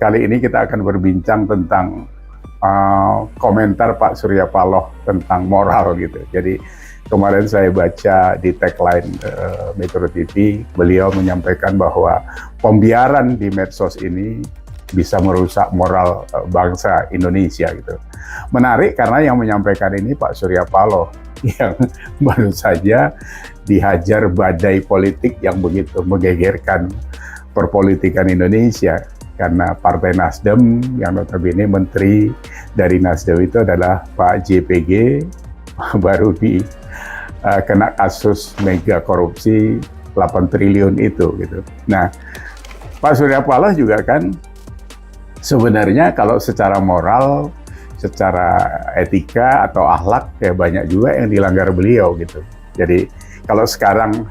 Kali ini kita akan berbincang tentang komentar Pak Surya Paloh tentang moral gitu. Jadi kemarin saya baca di tagline Metro TV, beliau menyampaikan bahwa pembiaran di medsos ini bisa merusak moral bangsa Indonesia gitu. Menarik karena yang menyampaikan ini Pak Surya Paloh yang baru saja dihajar badai politik yang begitu menggegerkan perpolitikan Indonesia. Karena Partai Nasdem yang notabene menteri dari Nasdem itu adalah Pak JPG baru kena kasus mega korupsi 8 triliun itu gitu. Nah, Pak Surya Paloh juga kan sebenarnya kalau secara moral, secara etika atau akhlak ya banyak juga yang dilanggar beliau gitu. Jadi kalau sekarang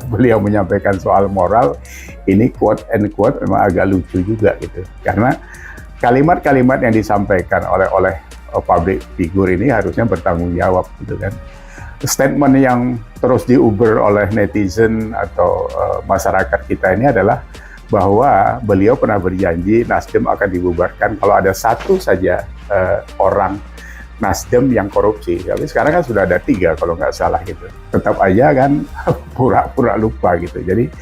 beliau menyampaikan soal moral, ini quote and quote memang agak lucu juga gitu. Karena kalimat-kalimat yang disampaikan oleh public figure ini harusnya bertanggung jawab gitu kan. Statement yang terus diuber oleh netizen atau masyarakat kita ini adalah bahwa beliau pernah berjanji Nasdem akan dibubarkan kalau ada satu saja orang Nasdem yang korupsi, tapi sekarang kan sudah ada 3 kalau nggak salah gitu. Tetap aja kan pura-pura lupa gitu. Jadi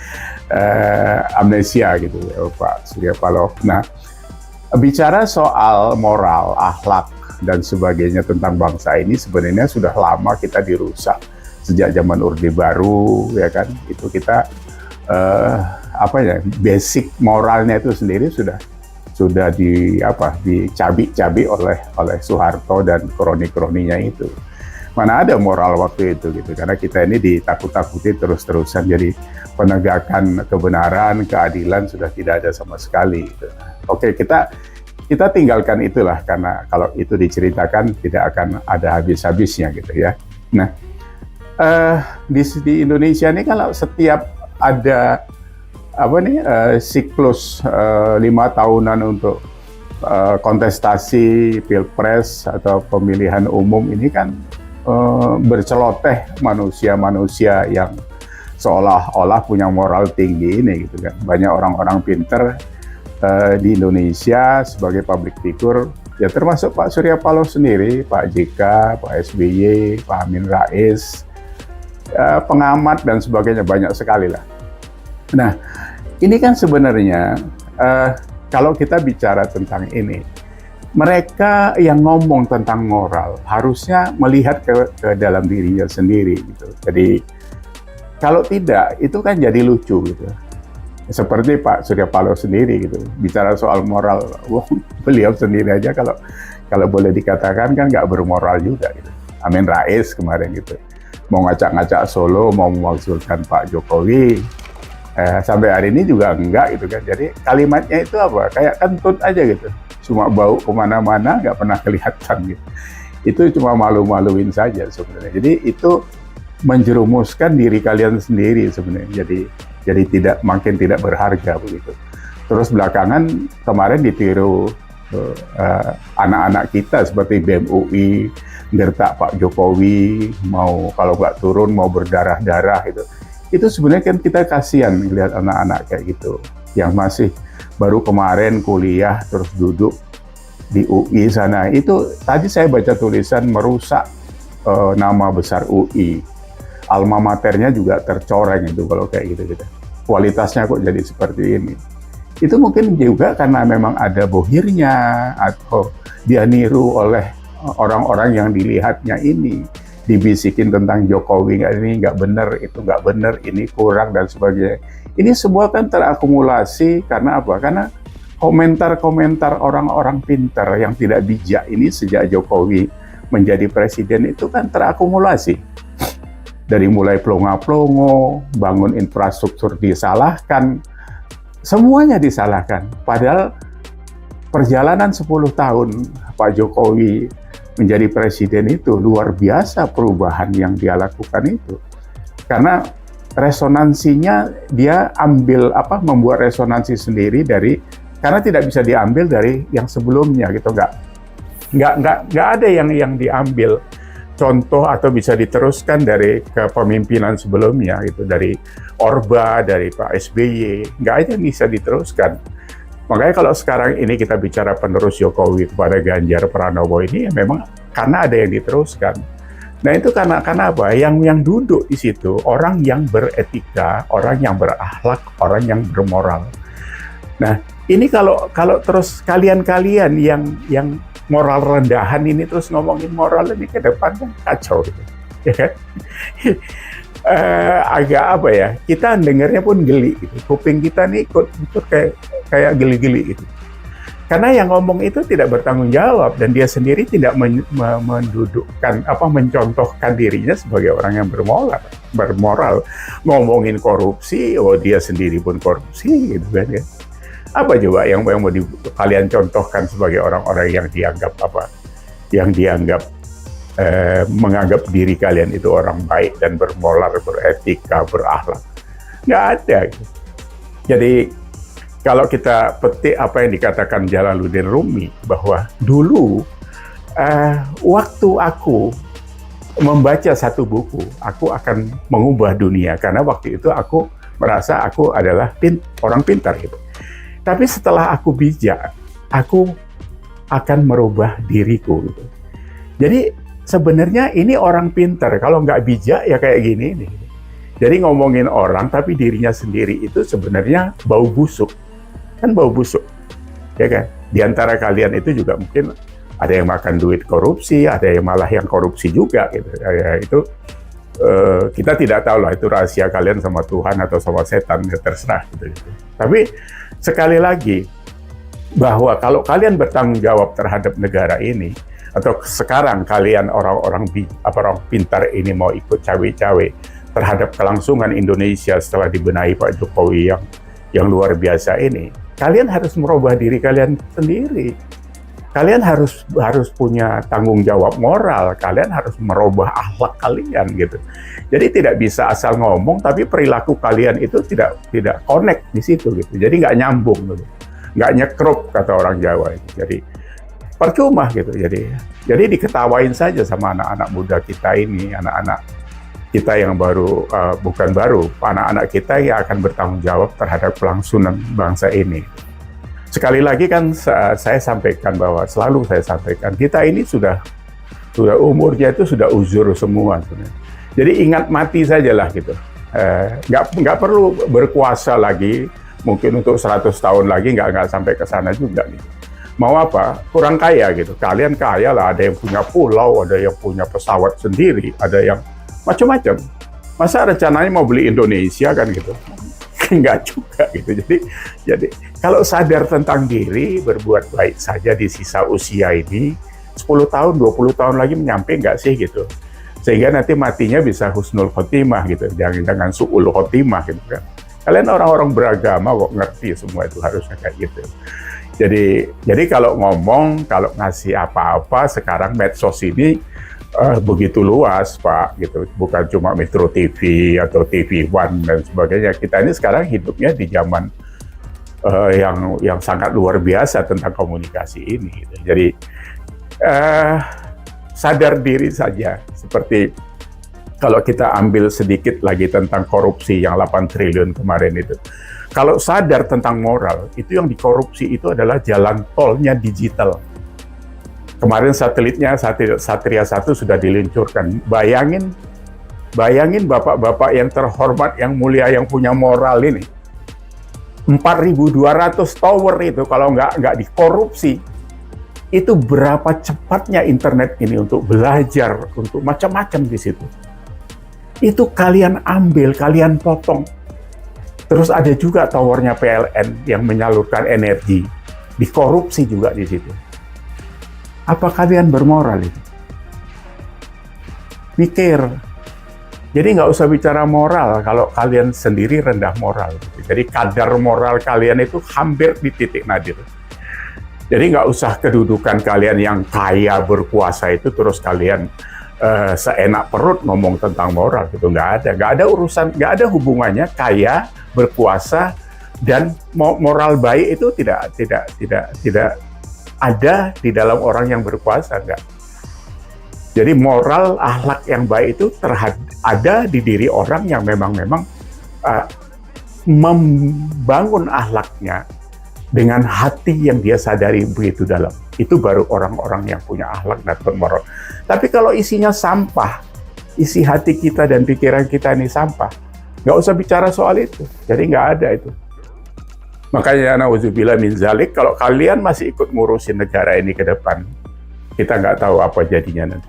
amnesia gitu Pak Surya Paloh. Nah, bicara soal moral, akhlak dan sebagainya tentang bangsa ini sebenarnya sudah lama kita dirusak sejak zaman Orde Baru ya kan. Itu kita basic moralnya itu sendiri sudah dicabi-cabi oleh Soeharto dan kroni-kroninya itu. Mana ada moral waktu itu gitu, karena kita ini ditakut-takuti terus-terusan, jadi penegakan kebenaran, keadilan sudah tidak ada sama sekali gitu. Oke, kita tinggalkan itulah, karena kalau itu diceritakan tidak akan ada habis-habisnya gitu ya. Nah, di Indonesia ini kalau setiap ada siklus 5 tahunan untuk kontestasi pilpres atau pemilihan umum ini kan berceloteh manusia-manusia yang seolah-olah punya moral tinggi ini gitu kan. Banyak orang-orang pinter di Indonesia sebagai public figure, ya termasuk Pak Surya Paloh sendiri, Pak JK, Pak SBY, Pak Amin Rais, pengamat dan sebagainya, banyak sekali lah. Nah, ini kan sebenarnya kalau kita bicara tentang ini, mereka yang ngomong tentang moral harusnya melihat ke dalam dirinya sendiri gitu. Jadi kalau tidak, itu kan jadi lucu gitu. Seperti Pak Surya Paloh sendiri gitu, bicara soal moral, beliau sendiri aja kalau boleh dikatakan kan nggak bermoral juga gitu. Amin Rais kemarin gitu, mau ngacak-ngacak Solo, mau memakzulkan Pak Jokowi. Sampai hari ini juga enggak gitu kan. Jadi kalimatnya itu apa? Kayak kentut aja gitu. Cuma bau kemana-mana, nggak pernah kelihatan gitu. Itu cuma malu-maluin saja sebenarnya. Jadi itu menjerumuskan diri kalian sendiri sebenarnya. Jadi makin tidak berharga begitu. Terus belakangan kemarin ditiru anak-anak kita seperti BEM UI, gertak Pak Jokowi, mau kalau nggak turun mau berdarah-darah gitu. Itu sebenarnya kan kita kasihan melihat anak-anak kayak gitu yang masih baru kemarin kuliah terus duduk di UI sana. Itu tadi saya baca tulisan merusak nama besar UI. Alma maternya juga tercoreng itu kalau kayak gitu. Kualitasnya kok jadi seperti ini. Itu mungkin juga karena memang ada bohirnya atau dia niru oleh orang-orang yang dilihatnya ini. Dibisikin tentang Jokowi, ini nggak benar, itu nggak benar, ini kurang, dan sebagainya. Ini semua kan terakumulasi karena apa? Karena komentar-komentar orang-orang pintar yang tidak bijak ini sejak Jokowi menjadi presiden itu kan terakumulasi. Dari mulai plonga-plongo, bangun infrastruktur disalahkan, semuanya disalahkan. Padahal perjalanan 10 tahun Pak Jokowi menjadi presiden itu luar biasa perubahan yang dia lakukan itu. Karena resonansinya dia membuat resonansi sendiri karena tidak bisa diambil dari yang sebelumnya gitu, nggak ada yang diambil contoh atau bisa diteruskan dari kepemimpinan sebelumnya gitu, dari Orba, dari Pak SBY, nggak ada yang bisa diteruskan. Makanya kalau sekarang ini kita bicara penerus Jokowi kepada Ganjar Pranowo ini ya memang karena ada yang diteruskan. Nah itu karena apa? Yang duduk di situ orang yang beretika, orang yang berakhlak, orang yang bermoral. Nah ini kalau terus kalian-kalian yang moral rendahan ini terus ngomongin moral ini ke depan kan kacau gitu. Ya kan? Agak apa ya? Kita dengarnya pun geli gitu. Kuping kita nih ikut kayak geli-geli gitu. Karena yang ngomong itu tidak bertanggung jawab dan dia sendiri tidak mendudukkan mencontohkan dirinya sebagai orang yang bermoral. Ngomongin korupsi, oh dia sendiri pun korupsi gitu kan ya. Apa coba yang mau kalian contohkan sebagai orang-orang yang dianggap Yang dianggap menganggap diri kalian itu orang baik dan bermoral, beretika, berakhlak. Nggak ada. Gitu. Jadi kalau kita petik apa yang dikatakan Jalaluddin Rumi, bahwa dulu waktu aku membaca satu buku, aku akan mengubah dunia. Karena waktu itu aku merasa aku adalah orang pintar. Gitu. Tapi setelah aku bijak, aku akan merubah diriku. Gitu. Jadi sebenarnya ini orang pintar. Kalau nggak bijak ya kayak gini nih. Jadi ngomongin orang tapi dirinya sendiri itu sebenarnya bau busuk. Kan bau busuk, ya kan? Di antara kalian itu juga mungkin ada yang makan duit korupsi, ada yang malah yang korupsi juga, gitu. Ya, itu kita tidak tahu lah itu rahasia kalian sama Tuhan atau sama setan, ya terserah. Gitu. Tapi sekali lagi bahwa kalau kalian bertanggung jawab terhadap negara ini, atau sekarang kalian orang pintar ini mau ikut cawe-cawe terhadap kelangsungan Indonesia setelah dibenahi Pak Jokowi yang luar biasa ini, kalian harus merubah diri kalian sendiri. Kalian harus punya tanggung jawab moral. Kalian harus merubah akhlak kalian gitu. Jadi tidak bisa asal ngomong, tapi perilaku kalian itu tidak connect di situ gitu. Jadi nggak nyambung gitu, nggak nyekrup kata orang Jawa itu. Jadi percuma gitu. Jadi diketawain saja sama anak-anak muda kita ini, anak-anak kita yang baru, bukan baru, anak-anak kita yang akan bertanggung jawab terhadap kelangsungan bangsa ini. Sekali lagi kan saya sampaikan bahwa selalu saya sampaikan kita ini sudah umurnya itu sudah uzur semua sebenarnya. Jadi ingat mati sajalah gitu. Nggak perlu berkuasa lagi, mungkin untuk 100 tahun lagi nggak sampai ke sana juga gitu. Mau apa? Kurang kaya gitu. Kalian kaya lah, ada yang punya pulau, ada yang punya pesawat sendiri, ada yang macam-macam. Masa rencananya mau beli Indonesia kan gitu? Enggak juga gitu. Jadi kalau sadar tentang diri, berbuat baik saja di sisa usia ini, 10 tahun, 20 tahun lagi nyampe nggak sih gitu. Sehingga nanti matinya bisa husnul khotimah gitu, jangan su'ul khotimah gitu kan. Kalian orang-orang beragama kok ngerti semua itu harusnya kayak gitu. Jadi kalau ngomong, kalau ngasih apa-apa, sekarang medsos ini begitu luas Pak, gitu. Bukan cuma Metro TV atau TV One dan sebagainya. Kita ini sekarang hidupnya di zaman yang sangat luar biasa tentang komunikasi ini. Gitu. Jadi sadar diri saja. Seperti kalau kita ambil sedikit lagi tentang korupsi yang 8 triliun kemarin itu. Kalau sadar tentang moral, itu yang dikorupsi itu adalah jalan tolnya digital. Kemarin satelitnya Satria 1 sudah diluncurkan. Bayangin bapak-bapak yang terhormat, yang mulia, yang punya moral ini. 4.200 tower itu kalau nggak dikorupsi, itu berapa cepatnya internet ini untuk belajar, untuk macam-macam di situ. Itu kalian ambil, kalian potong. Terus ada juga towernya PLN yang menyalurkan energi, dikorupsi juga di situ. Apa kalian bermoral itu? Mikir. Jadi nggak usah bicara moral kalau kalian sendiri rendah moral. Jadi kadar moral kalian itu hampir di titik nadir. Jadi nggak usah kedudukan kalian yang kaya berkuasa itu terus kalian seenak perut ngomong tentang moral gitu. Nggak ada urusan, nggak ada hubungannya kaya berkuasa dan moral baik itu tidak ada di dalam orang yang berkuasa, enggak. Jadi moral, akhlak yang baik itu ada di diri orang yang memang membangun akhlaknya dengan hati yang dia sadari begitu dalam. Itu baru orang-orang yang punya akhlak dan bermoral. Tapi kalau isinya sampah, isi hati kita dan pikiran kita ini sampah, nggak usah bicara soal itu. Jadi nggak ada itu. Makanya na'udzubillah min zalik, kalau kalian masih ikut ngurusin negara ini ke depan, kita nggak tahu apa jadinya nanti.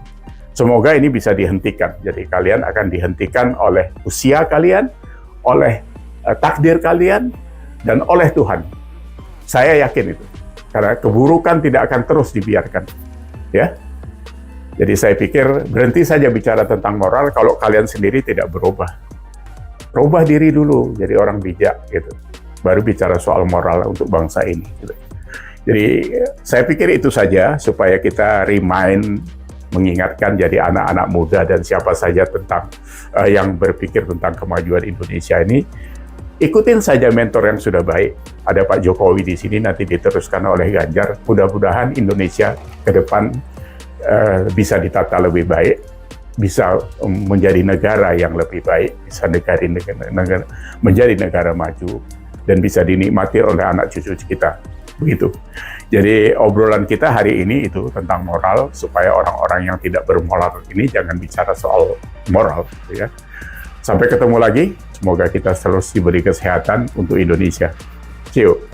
Semoga ini bisa dihentikan. Jadi kalian akan dihentikan oleh usia kalian, oleh takdir kalian, dan oleh Tuhan. Saya yakin itu. Karena keburukan tidak akan terus dibiarkan. Ya. Jadi saya pikir berhenti saja bicara tentang moral kalau kalian sendiri tidak berubah. Rubah diri dulu jadi orang bijak gitu. Baru bicara soal moral untuk bangsa ini. Gitu. Jadi saya pikir itu saja supaya kita mengingatkan jadi anak-anak muda dan siapa saja tentang yang berpikir tentang kemajuan Indonesia ini. Ikutin saja mentor yang sudah baik. Ada Pak Jokowi di sini, nanti diteruskan oleh Ganjar. Mudah-mudahan Indonesia ke depan bisa ditata lebih baik, bisa menjadi negara yang lebih baik, bisa menjadi negara maju, dan bisa dinikmati oleh anak cucu kita. Begitu. Jadi obrolan kita hari ini itu tentang moral, supaya orang-orang yang tidak bermoral ini jangan bicara soal moral. Gitu ya. Sampai ketemu lagi. Semoga kita terus diberi kesehatan untuk Indonesia. See you.